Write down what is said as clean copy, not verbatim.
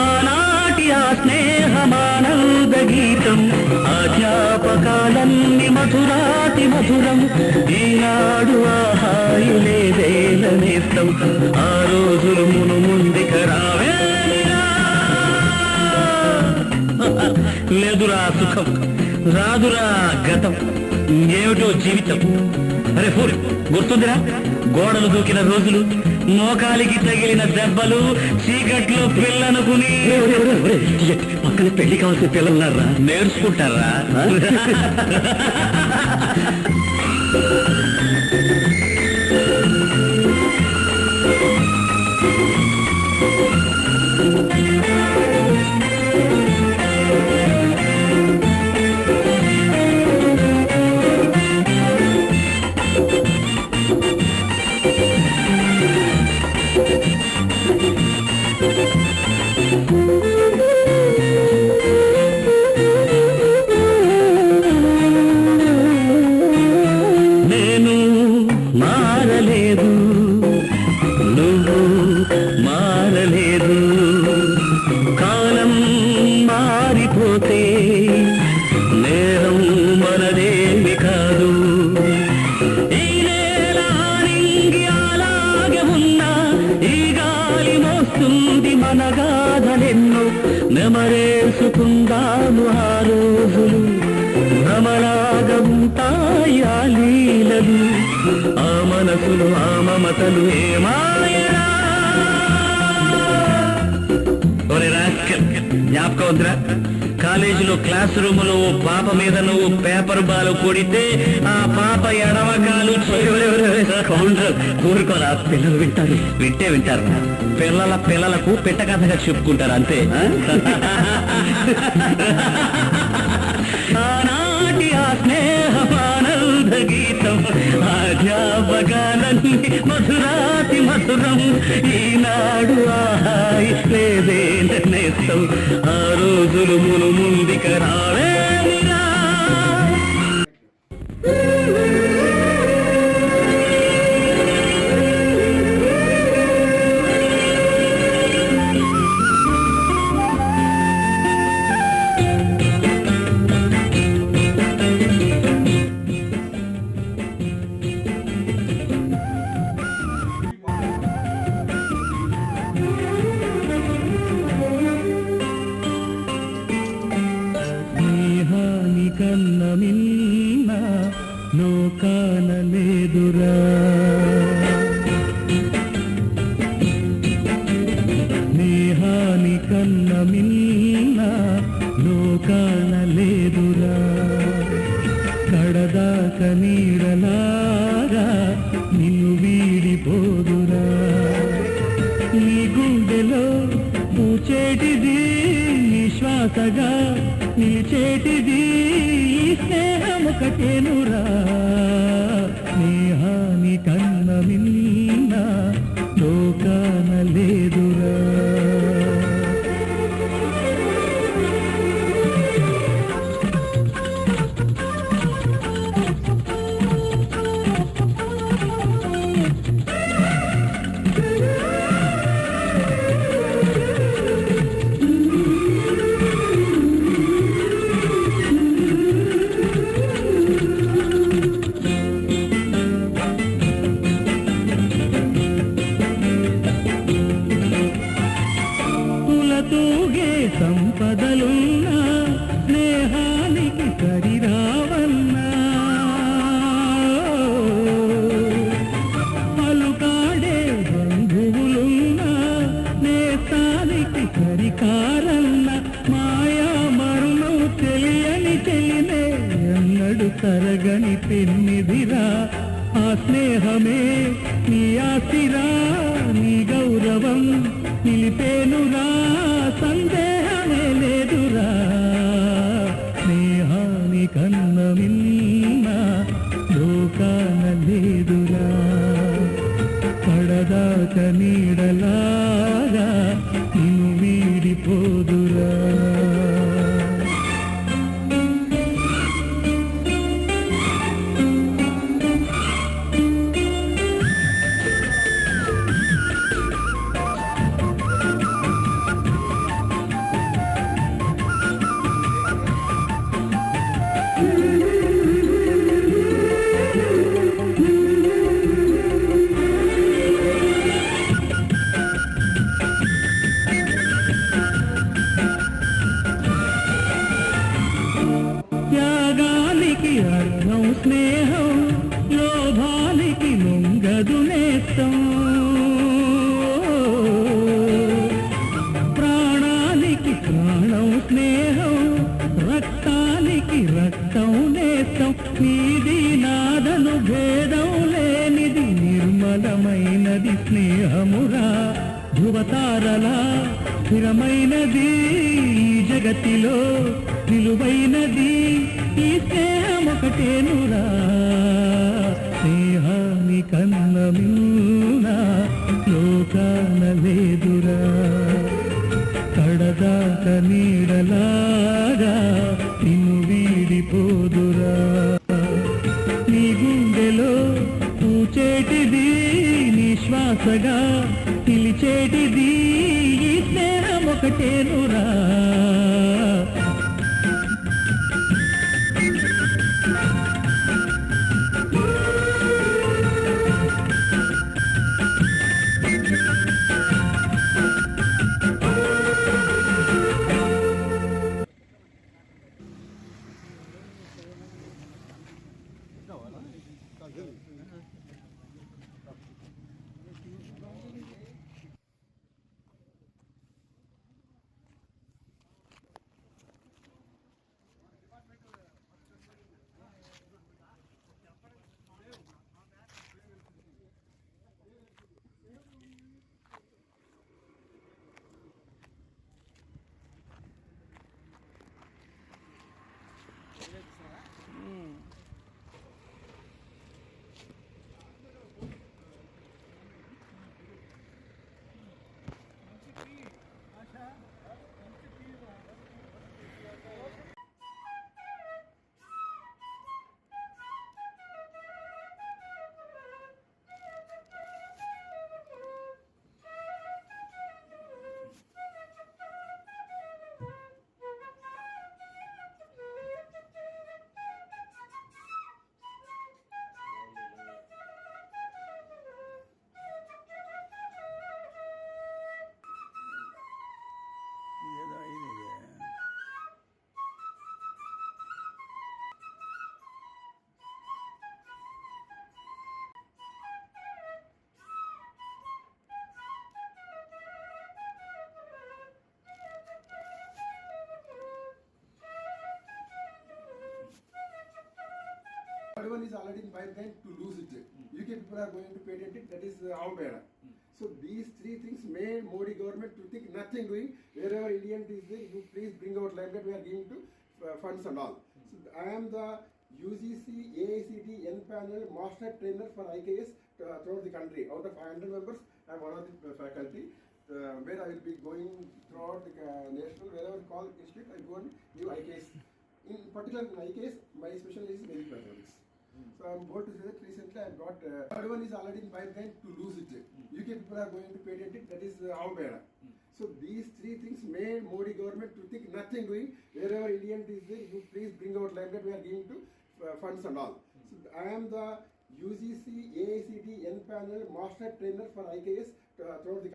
ఆనాటి ఆ స్నేహమానంద గీతం ఆజ్ఞాపకాలన్నీ మధురాతి మధురం. ఈనాడు ఆ హాయి లేదేలనేస్తం. ఆ రోజులు మును ముందుక రావేలా. లేదురా సుఖం, రాదురా గతం, ఏమిటో జీవితం. అరే ఫూర్, గుర్తుందిరా గోడలు దూకిన రోజులు, మోకాలికి తగిలిన దెబ్బలు, చీకట్లో పిల్లనుకుని. పక్కన పెళ్లి కావాల్సిన పిల్లలున్నారా? నేర్చుకుంటారా? నేను మారలేదు, నువ్వు మారలేదు. కాలం మారిపోతే నేరం మనదేమి కాదు. ఈ నేల నింగి అలాగే ఉన్నా, ఈ గాలి మోస్తుంది మన గాథలెన్నో. నెమరేసుకుందాము ఆ రోజులు, భ్రమలాగా ఉంటాయి ఆ లీలలు. ఆ మనసులు ఆ మమతలు ఏమాయరా. జ్ఞాపకం వద్దురా, కాలేజీలో క్లాస్ రూమ్ లో పాప మీద నువ్వు పేపర్ బాలు కొడితే ఆ పాప ఎడవకాలు కోరుకోరా. పిల్లలు వింటారు, వింటారు. పిల్లలకు పిట్ట కథగా చెప్పుకుంటారు అంతే. ఆనాటి ఆ స్నేహమానంద గీతం ఆజ్ఞాపకాలన్నీ మధురాతి మధురం. ఈనాడు ఆహాయి లేదే నేస్తం. ఆ రోజులు మును ముందుక రావేలా. కన్న మిన్న లోకాన లేదురా. స్నేహాని కన్న మిన్న లోకాన లేదురా. కడదాక నీడలారా నిన్ను వీడిపోదురా. నీ గుండెలో పూచేటిది నిశ్వాసగా నిలిచేటిది స్నేహముకటేనురా. స్నేహాని కన్న మిన్న లోకాన లేదురా. తూగే సంపదలున్నా స్నేహానికి సరిరావన్నా. పలుకాడే బంధువులున్నా నేస్తానికి సరికారన్న. మాయా మరును తెలియని చెలినే ఎన్నడు తరగని పెన్నిదిరా. ఆ స్నేహమే నీ ఆశిరా, నీ గౌరవం నిలిపేనురా. సందేహమే లేదురా. స్నేహాని కన్న మిన్న లోకాన లేదురా. పడదాక నీడలాగా నిన్ను వీడిపోదురా. స్నేహమురా ధృవతారలా స్థిరమైనది ఈ జగతిలో విలువైనది ఈ స్నేహమొకటేనురా స్నేహాని కన్న మిన్నా లోకాన లేదురా కడదాక నీడలాగా నిన్ను వీడిపోదురా నీ గుండెలో పూచేటిది నీ శ్వాసగా పిలిచేటిది ఈ స్నేహం ఒకటేనురా One is already in pipeline to lose it. UK people are going to patent it. That is our banner. So these three things made Modi government to think nothing doing. Wherever Indian is there, you please bring out like that. We are giving to funds and all. So I am the UGC AICT N panel master trainer for IKS throughout the country. Out of 500 members, I am one of the faculty. Where I will be going throughout the national, wherever call institute, I go and give IKS. In particular, in IKS, my specialty is basic mathematics. So I am bold to say that recently I have got third one is already in pipeline to lose it. UK people are going to patent it. That is our banner. So these three things made Modi government to think nothing doing. Wherever Indian is there, you please bring out like that. We are giving to funds and all. So I am the UGC AICT N panel master trainer for IKS throughout the